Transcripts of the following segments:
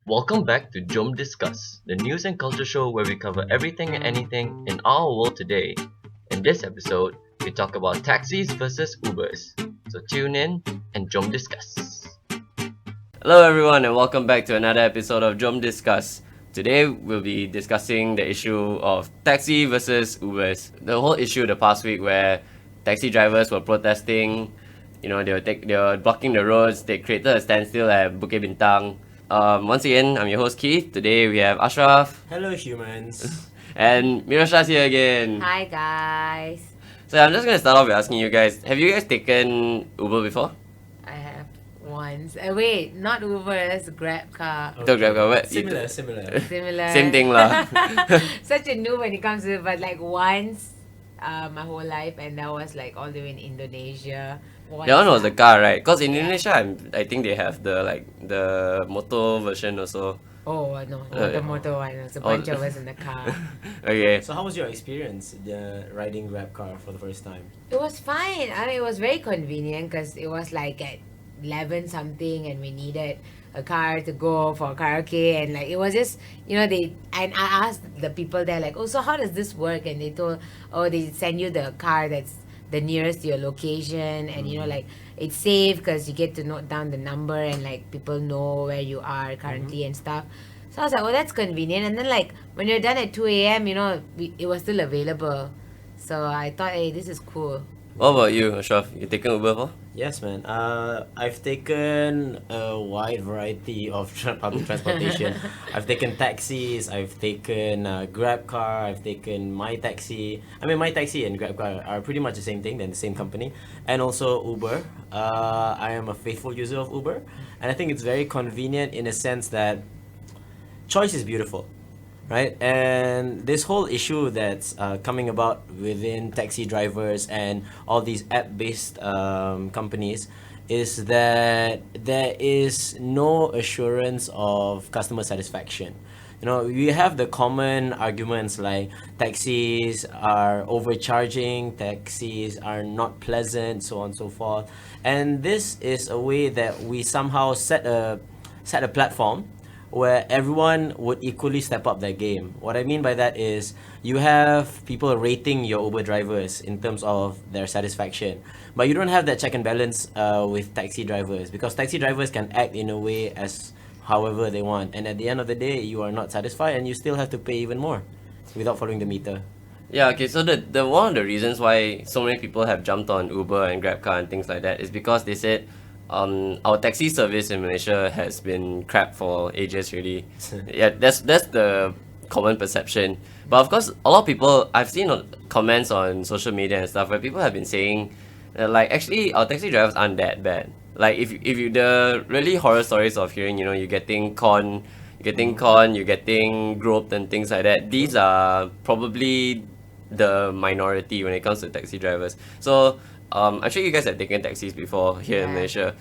Welcome back to Jom Discuss, the news and culture show where we cover everything and anything in our world today. In this episode, we talk about taxis versus Ubers. So tune in and Jom Discuss. Hello everyone and welcome back to another episode of Jom Discuss. Today we'll be discussing the issue of taxi versus Ubers. The whole issue the past week where taxi drivers were protesting, they were blocking the roads, they created a standstill at Bukit Bintang. Once again, I'm your host Keith. Today we have Asyraf Hello, humans. and Mirosha's here again. Hi guys. So I'm just gonna start off with asking you guys, have you guys taken Uber before? I have once. Wait, not Uber, that's a Grab car. Took Grab car, what? Similar. Similar. Same thing lah. Such a new when it comes to it, but like once my whole life, and that was like all the way in Indonesia. That one was the car, right? Because in Indonesia, I think they have the motor version also. Oh no, not the motor one. It was a bunch of us in the car. Okay. So, how was your experience riding Grab car for the first time? It was fine. I mean, it was very convenient because it was like at 11 something, and we needed a car to go for karaoke, and like it was just I asked the people there like, oh, so how does this work? And they told, oh, they send you the car that's the nearest to your location, and like it's safe because you get to note down the number, and like people know where you are currently and stuff. So I was like, oh, that's convenient. And then like when you're done at 2 a.m, it was still available. So I thought, hey, this is cool. What about you, Ashraf? You taken Uber before? Yes, man. I've taken a wide variety of public transportation. I've taken taxis. I've taken Grab car. I've taken My Taxi. I mean, My Taxi and Grab car are pretty much the same thing. They're the same company. And also Uber. I am a faithful user of Uber, and I think it's very convenient in a sense that choice is beautiful, right? And this whole issue that's coming about within taxi drivers and all these app-based companies is that there is no assurance of customer satisfaction. We have the common arguments like taxis are overcharging, taxis are not pleasant, so on and so forth. And this is a way that we somehow set a platform where everyone would equally step up their game. What I mean by that is you have people rating your Uber drivers in terms of their satisfaction, but you don't have that check and balance with taxi drivers, because taxi drivers can act in a way as however they want, and at the end of the day you are not satisfied and you still have to pay even more without following the meter. Yeah, okay, so the one of the reasons why so many people have jumped on Uber and GrabCar and things like that is because they said our taxi service in Malaysia has been crap for ages really. Yeah, that's the common perception. But of course, a lot of people, I've seen comments on social media and stuff where people have been saying like actually our taxi drivers aren't that bad. Like if you the really horror stories of hearing, you're getting you're getting groped and things like that. These are probably the minority when it comes to taxi drivers. So I'm sure you guys have taken taxis before here in Yeah. Malaysia.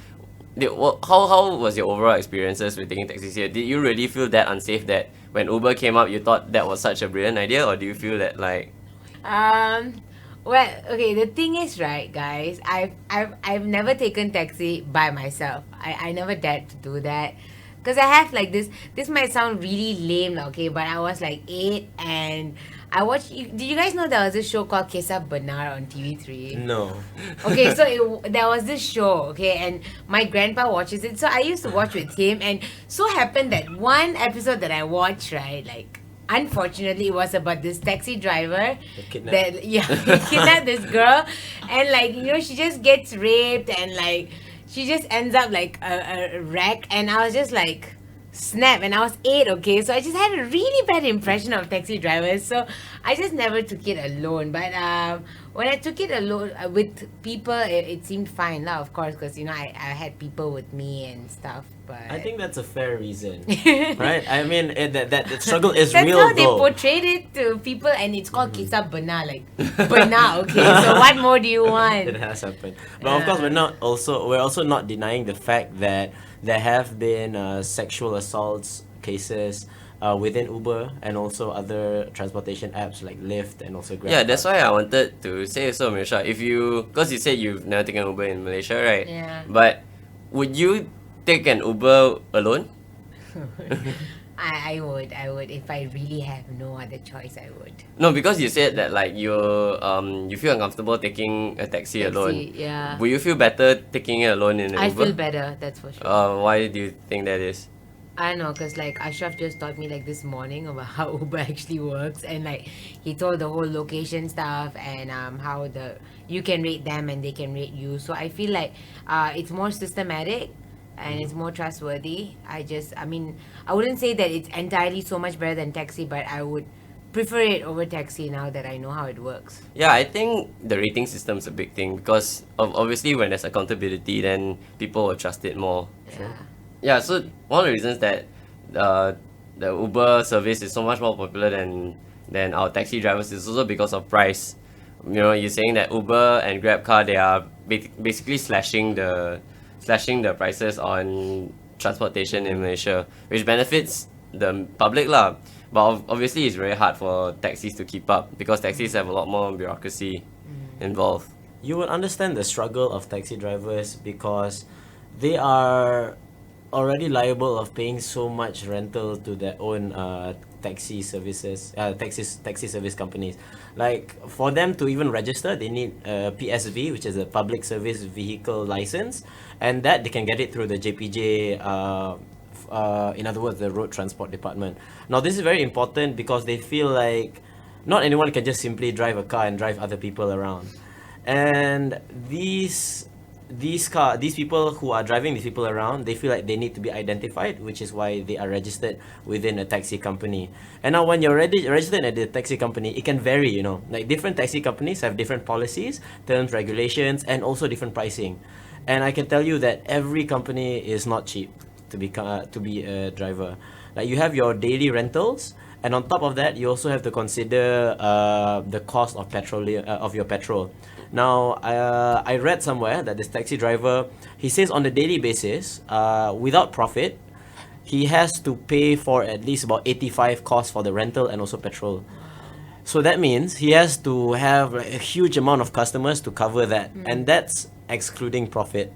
How was your overall experiences with taking taxis here? Did you really feel that unsafe that when Uber came up you thought that was such a brilliant idea, or do you feel that like Well, okay, the thing is, right, guys, I've never taken taxi by myself. I never dared to do that. Because I have like this might sound really lame, okay, but I was like 8 and I watched, did you guys know there was this show called Kisah Benar on TV3? No. Okay, so there was this show, okay, and my grandpa watches it, so I used to watch with him, and so happened that one episode that I watched, right, like, unfortunately it was about this taxi driver that he kidnapped this girl, and like she just gets raped, and like she just ends up like a wreck, and I was just like snap, and I was 8, okay, so I just had a really bad impression of taxi drivers, so I just never took it alone. But when I took it alone with people, it seemed fine lah, of course, because I had people with me and stuff. But I think that's a fair reason, right? I mean, that struggle is that's real how they though. portrayed it to people, and it's called Kisah Benar, like Benar, okay, so what more do you want? It has happened, but of course we're also not denying the fact that there have been sexual assaults cases within Uber and also other transportation apps like Lyft and also Grab. yeah, that's why I wanted to say so, Mirosha. Because you said you've never taken Uber in Malaysia, right? Yeah. But would you take an Uber alone? I would. If I really have no other choice, I would. No, because you said that like you feel uncomfortable taking a taxi alone. Yeah. Will you feel better taking it alone in an I Uber? feel better, that's for sure. Why do you think that is? I know, because like Ashraf just taught me like this morning about how Uber actually works, and like he told the whole location stuff and how you can rate them and they can rate you. So I feel like it's more systematic and it's more trustworthy. I mean, I wouldn't say that it's entirely so much better than taxi, but I would prefer it over taxi now that I know how it works. Yeah, I think the rating system is a big thing because obviously when there's accountability, then people will trust it more. Yeah. Yeah, so one of the reasons that the Uber service is so much more popular than our taxi drivers is also because of price. You know, you're saying that Uber and GrabCar, they are basically slashing the prices on transportation in Malaysia, which benefits the public lah. But obviously, it's very hard for taxis to keep up because taxis have a lot more bureaucracy involved. You will understand the struggle of taxi drivers because they are already liable of paying so much rental to their own taxi services, taxi service companies. Like for them to even register, they need a PSV, which is a public service vehicle license, and that they can get it through the JPJ. In other words, the road transport department. Now this is very important because they feel like not anyone can just simply drive a car and drive other people around, and these people who are driving these people around, they feel like they need to be identified, which is why they are registered within a taxi company. And now when you're registered at the taxi company, it can vary, you know, like different taxi companies have different policies, terms, regulations, and also different pricing. And I can tell you that every company is not cheap to be a driver. Like you have your daily rentals, and on top of that, you also have to consider the cost of your petrol. Now, I read somewhere that this taxi driver, he says on a daily basis, without profit, he has to pay for at least about 85 costs for the rental and also petrol. So that means he has to have like, a huge amount of customers to cover that, and that's excluding profit.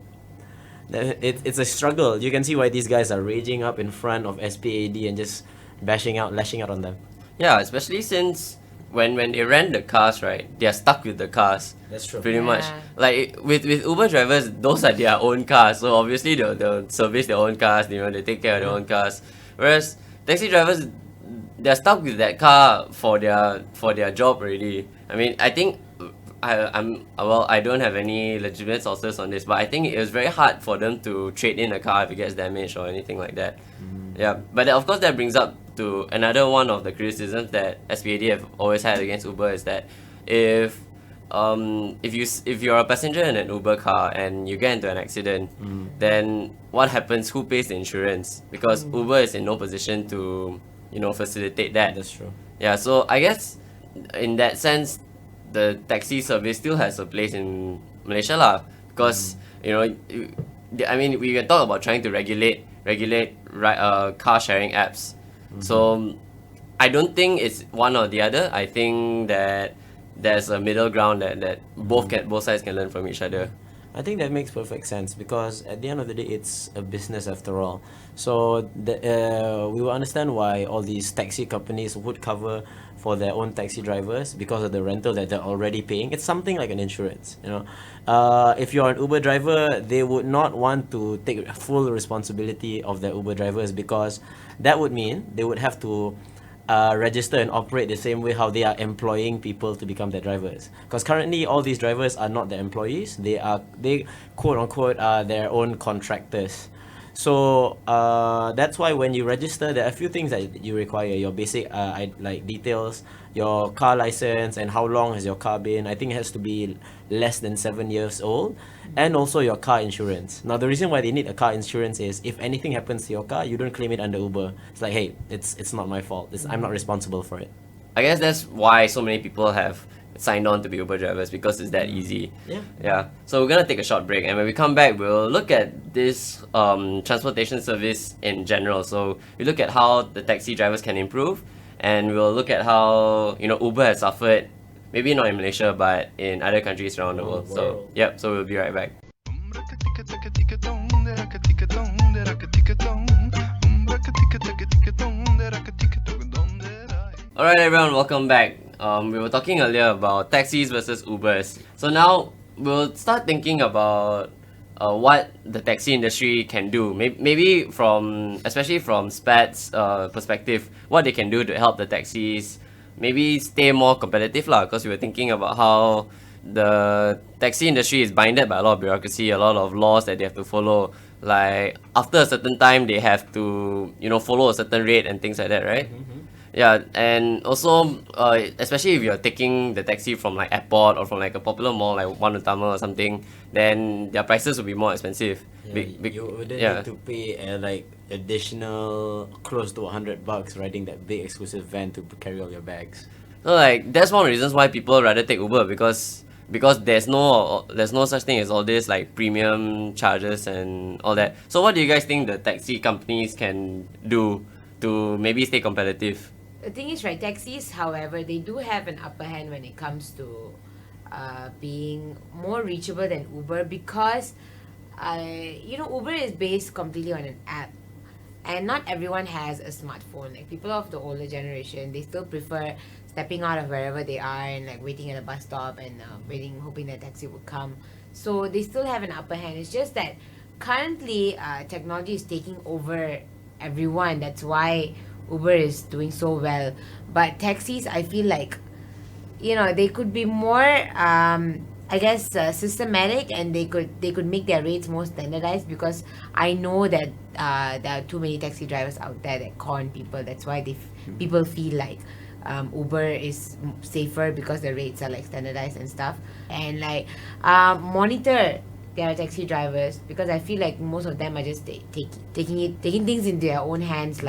It's a struggle. You can see why these guys are raging up in front of SPAD and just lashing out on them. Yeah, especially since when they rent the cars, right, they are stuck with the cars. That's true. Pretty much. Like with Uber drivers, those are their own cars. So obviously they'll service their own cars, you know, they take care of their own cars. Whereas taxi drivers, they're stuck with that car for their job already. I mean, I think I don't have any legitimate sources on this, but I think it was very hard for them to trade in a car if it gets damaged or anything like that. Yeah, but of course that brings up to another one of the criticisms that SPAD have always had against Uber is that if you're a passenger in an Uber car and you get into an accident, then what happens? Who pays the insurance? Because Uber is in no position to, you know, facilitate that. That's true. Yeah, so I guess in that sense, the taxi service still has a place in Malaysia lah. Because you know, I mean, we can talk about trying to regulate car sharing apps. So I don't think it's one or the other. I think that there's a middle ground that both sides can learn from each other. I think that makes perfect sense because at the end of the day, it's a business after all. So we will understand why all these taxi companies would cover for their own taxi drivers because of the rental that they're already paying. It's something like an insurance, you know. If you're an Uber driver, they would not want to take full responsibility of their Uber drivers because that would mean they would have to register and operate the same way how they are employing people to become their drivers. Because currently all these drivers are not their employees. They quote unquote are their own contractors. So that's why when you register, there are a few things that you require. Your basic like details, your car license, and how long has your car been. I think it has to be less than 7 years old, and also your car insurance. Now the reason why they need a car insurance is if anything happens to your car, you don't claim it under Uber. It's like, hey, it's not my fault. I'm not responsible for it. I guess that's why so many people have signed on to be Uber drivers because it's that easy. Yeah. So we're gonna take a short break, and when we come back, we'll look at this transportation service in general. So we look at how the taxi drivers can improve, and we'll look at how, you know, Uber has suffered, maybe not in Malaysia, but in other countries around the world. So so we'll be right back. Alright everyone, welcome back. We were talking earlier about taxis versus Ubers. So now we'll start thinking about what the taxi industry can do. Maybe especially from SPAT's perspective, what they can do to help the taxis maybe stay more competitive lah. Because we were thinking about how the taxi industry is binded by a lot of bureaucracy, a lot of laws that they have to follow. Like after a certain time, they have to follow a certain rate and things like that, right? Yeah, and also, especially if you're taking the taxi from like airport or from like a popular mall like One Utama or something, then their prices will be more expensive. You wouldn't need to pay like additional close to $100 riding that big exclusive van to carry all your bags. So like that's one of the reasons why people rather take Uber because there's no such thing as all this like premium charges and all that. So what do you guys think the taxi companies can do to maybe stay competitive? The thing is, right, taxis, however, they do have an upper hand when it comes to being more reachable than Uber because, Uber is based completely on an app. And not everyone has a smartphone. Like people of the older generation, they still prefer stepping out of wherever they are and like waiting at a bus stop and hoping that taxi would come. So they still have an upper hand. It's just that currently technology is taking over everyone. That's why Uber is doing so well. But taxis, I feel like, they could be more, systematic, and they could make their rates more standardized because I know that there are too many taxi drivers out there that con people. That's why people feel like Uber is safer because the rates are like standardized and stuff. And like monitor their taxi drivers because I feel like most of them are just taking things into their own hands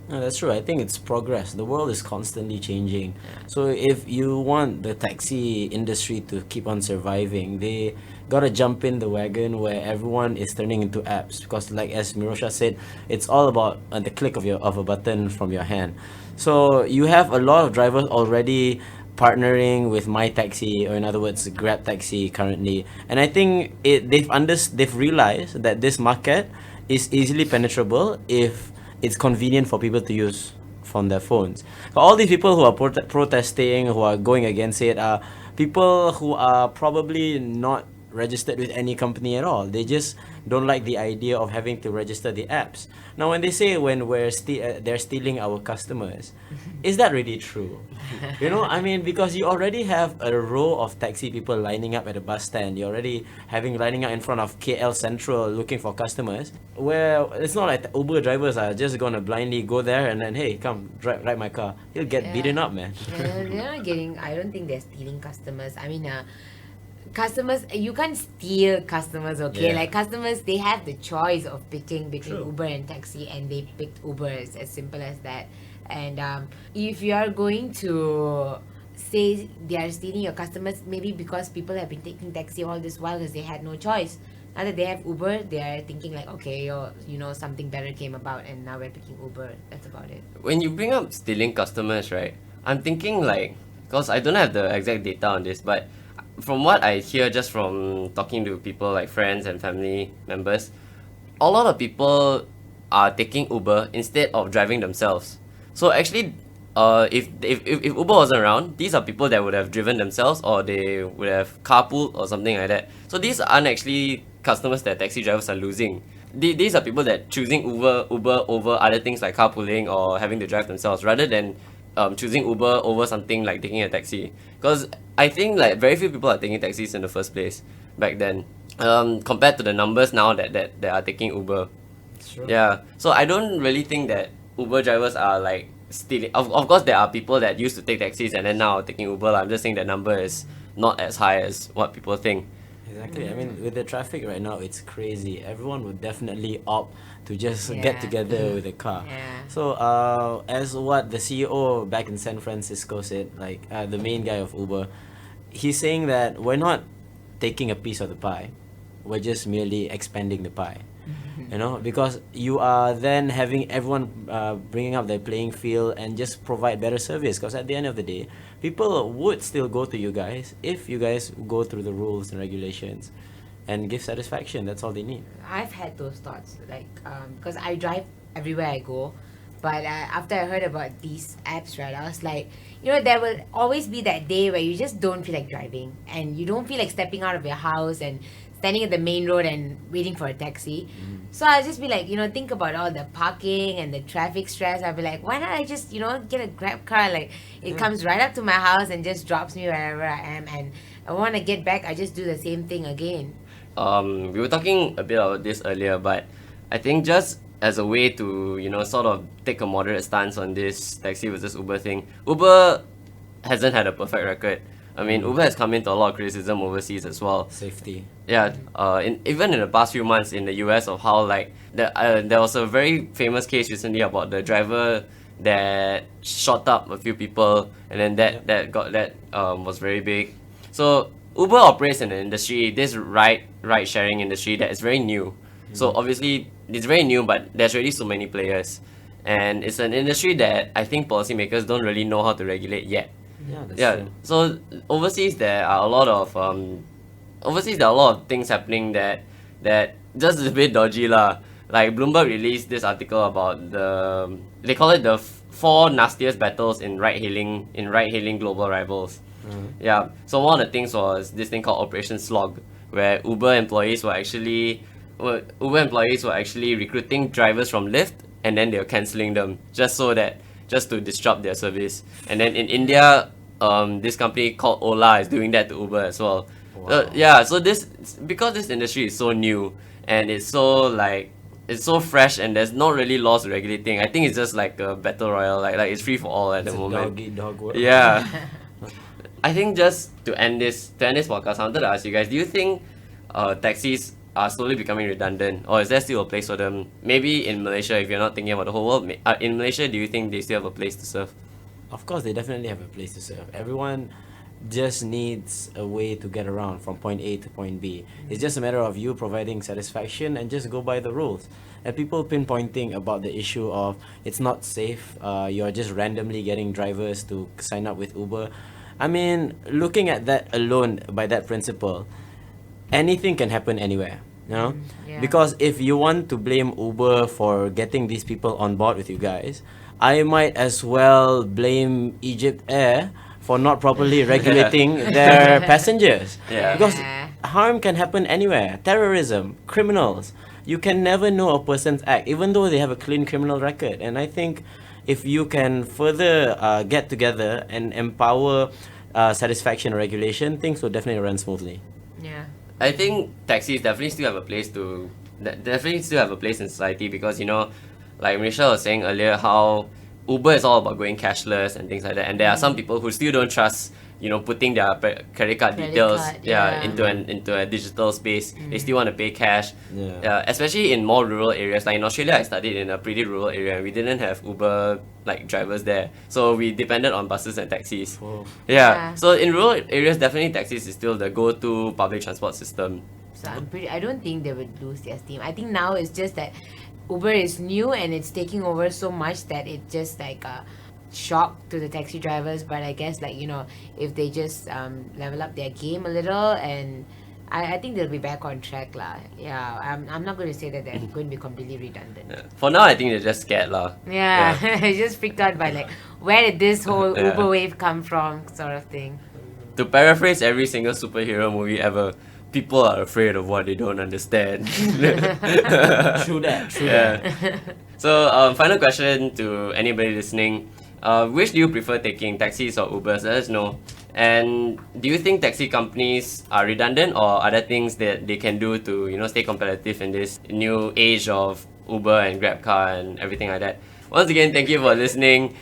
No, that's true. I think it's progress. The world is constantly changing. So if you want the taxi industry to keep on surviving, they gotta jump in the wagon where everyone is turning into apps. Because like as Mirosha said, it's all about the click of a button from your hand. So you have a lot of drivers already partnering with My Taxi, or in other words, Grab Taxi currently. And I think they've realized that this market is easily penetrable if it's convenient for people to use from their phones. So all these people who are protesting, who are going against it, are people who are probably not registered with any company at all. They just don't like the idea of having to register the apps. Now, when they say they're stealing our customers, is that really true? Because you already have a row of taxi people lining up at a bus stand. You're already lining up in front of KL Central looking for customers. Where it's not like Uber drivers are just gonna blindly go there and then, hey, come ride my car. You'll get beaten up, man. They're not getting. I don't think they're stealing customers. Customers, you can't steal customers, okay? Like customers, they have the choice of picking between Uber and taxi, and they picked Uber. It's as simple as that. And if you are going to say they are stealing your customers, maybe because people have been taking taxi all this while because they had no choice. Now that they have Uber, they are thinking like, okay, something better came about, and now we're picking Uber. That's about it. When you bring up stealing customers, right? I'm thinking like, because I don't have the exact data on this, but from what I hear just from talking to people like friends and family members, a lot of people are taking Uber instead of driving themselves. So actually, if Uber wasn't around, these are people that would have driven themselves, or they would have carpooled or something like that. So these aren't actually customers that taxi drivers are losing. These are people that choosing Uber over other things like carpooling or having to drive themselves, rather than choosing Uber over something like taking a taxi. Because I think like very few people are taking taxis in the first place back then, compared to the numbers now that are taking Uber. Sure. Yeah, so I don't really think that Uber drivers are like stealing. Of course there are people that used to take taxis and then now are taking Uber. I'm just saying the number is not as high as what people think. Exactly. With the traffic right now, it's crazy. Everyone would definitely opt to just get together with a car. Yeah. So, as what the CEO back in San Francisco said, like the main guy of Uber, he's saying that we're not taking a piece of the pie. We're just merely expanding the pie. Because you are then having everyone bringing up their playing field and just provide better service. Because at the end of the day, people would still go to you guys if you guys go through the rules and regulations and give satisfaction. That's all they need. I've had those thoughts, like because I drive everywhere I go. But after I heard about these apps, right, I was like, there will always be that day where you just don't feel like driving and you don't feel like stepping out of your house and standing at the main road and waiting for a taxi. So I'll just be like, think about all the parking and the traffic stress. I'll be like, why not I just, get a Grab car? Like, it comes right up to my house and just drops me wherever I am. And I want to get back, I just do the same thing again. We were talking a bit about this earlier, but I think just as a way to, sort of take a moderate stance on this taxi versus Uber thing, Uber hasn't had a perfect record. I mean, Uber has come into a lot of criticism overseas as well. Safety. Yeah, even in the past few months in the US, of how there was a very famous case recently about the driver that shot up a few people, and then that was very big. So Uber operates in an industry, this ride sharing industry, that is very new. So obviously it's very new, but there's already so many players, and it's an industry that I think policymakers don't really know how to regulate yet. That's true. So overseas there are a lot of things happening that just a bit dodgy lah. Like Bloomberg released this article about they call it the 4 nastiest battles in ride hailing global rivals. Yeah. So one of the things was this thing called Operation Slog, where Uber employees were actually recruiting drivers from Lyft, and then they were cancelling them just to disrupt their service. And then in India, this company called Ola is doing that to Uber as well. Wow. So because this industry is so new and it's so fresh and there's not really laws regulating. I think it's just like a battle royale, like it's free for all at the moment. Dog world. Yeah. I think just to end this podcast, I wanted to ask you guys: do you think taxis are slowly becoming redundant, or is there still a place for them? Maybe in Malaysia, if you're not thinking about the whole world, in Malaysia, do you think they still have a place to serve? Of course, they definitely have a place to serve. Everyone just needs a way to get around from point A to point B. It's just a matter of you providing satisfaction and just go by the rules. And people pinpointing about the issue of it's not safe, you're just randomly getting drivers to sign up with Uber. I mean, looking at that alone by that principle, anything can happen anywhere, Yeah. Because if you want to blame Uber for getting these people on board with you guys, I might as well blame Egypt Air for not properly regulating their passengers. Yeah. Because Yeah. harm can happen anywhere. Terrorism, criminals. You can never know a person's act, even though they have a clean criminal record. And I think if you can further get together and empower satisfaction regulation, things will definitely run smoothly. Yeah. I think taxis definitely still have a place in society, because like Mirosha was saying earlier, how Uber is all about going cashless and things like that, and there are some people who still don't trust putting their credit card details card, yeah. into a digital space. They still want to pay cash. Yeah. Especially in more rural areas. Like in Australia, I studied in a pretty rural area and we didn't have Uber drivers there, so we depended on buses and taxis. Oh. Yeah. So in rural areas, definitely taxis is still the go-to public transport system. So I don't think they would lose their steam. I think now it's just that Uber is new and it's taking over so much that it's just like a shock to the taxi drivers. But I guess if they just level up their game a little, and I think they'll be back on track lah. Yeah, I'm not going to say that they're going to be completely redundant. Yeah. For now, I think they're just scared lah. Yeah, just freaked out by where did this whole Yeah. Uber wave come from, sort of thing. To paraphrase every single superhero movie ever, people are afraid of what they don't understand. True that. So, final question to anybody listening. Which do you prefer taking, taxis or Ubers? Let us know. And do you think taxi companies are redundant, or are there things that they can do to stay competitive in this new age of Uber and GrabCar and everything like that? Once again, thank you for listening.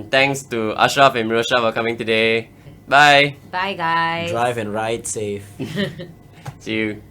Thanks to Asyraf and Mirosha for coming today. Bye. Bye, guys. Drive and ride safe. See you.